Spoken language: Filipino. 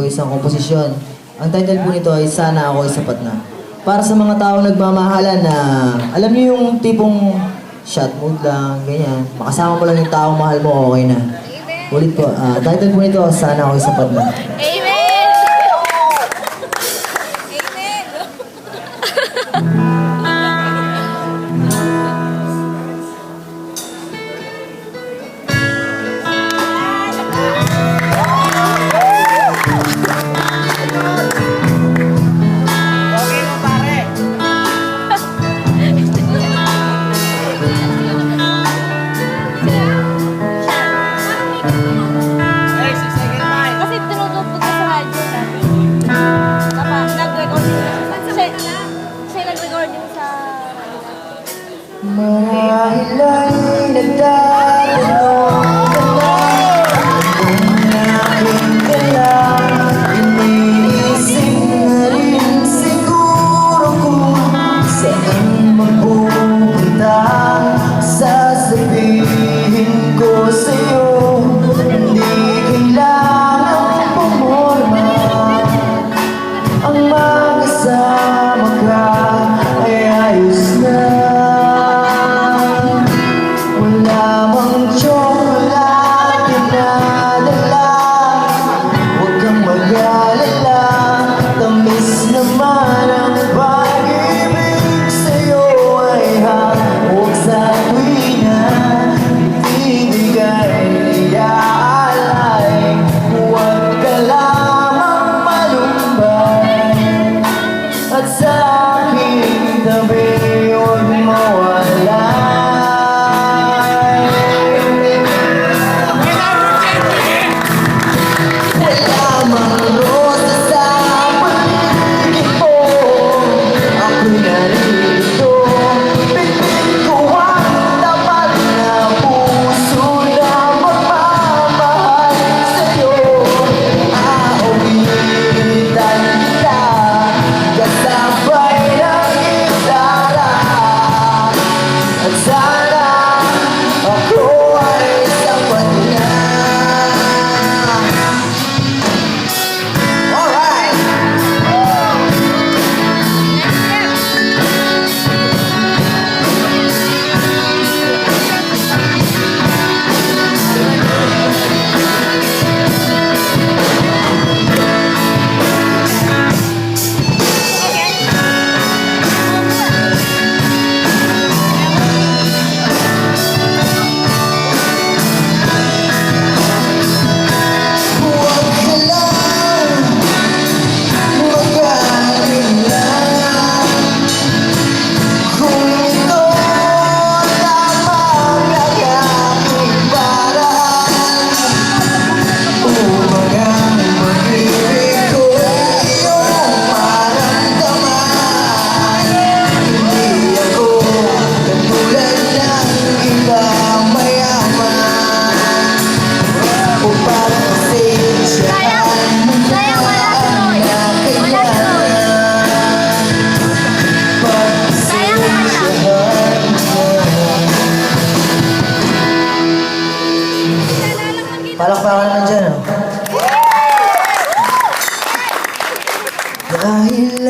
po isang komposisyon. Ang title po nito ay Sana Ako'y Sapat Na. Para sa mga taong nagmamahalan na, alam niyo yung tipong shot mood lang, ganyan. Makasama mo lang yung taong mahal mo, okay na. Ulit po, title po nito, Sana Ako'y Sapat Na. Amen! Amen! Kasi tinutupod ko sa radyo natin. Nag-record siya nag-recording sa... Marahil ay nagtatanong ka na kung aking kailangan. Iniisip na rin siguro kung saan magpupunta. Sasabihin ko sa'yo, hindi kailangan pumorma. Ang magkasama ka ay ayos na. Wala mang tsokolate na dala. Huwag kang mag-alala, tamis naman ang pag-ibig sa'yo ay hawak sa tuwina. Ibigay, iaalay, huwag ka lamang malumbay. At sa aking tabi, huwag mawalay. Wala mang rosa sa paligid mo, ako'y narito. Pilit ko ang tapat na puso na magmamahal sa'yo. Aawitan kita, kasabay ng gitara. At sana ako ay sapat na. Alright! Huwag ka lang mag-alala. Kung ito lamang ang aking paraan upang ang pag-ibig ko ay iyong maramdaman. Hindi ako katulad ng iba mayaman upang pasensyahan mo na ang nakailangan. Pasensyahan mo na. Palakpakan naman dyan, oh. Dahil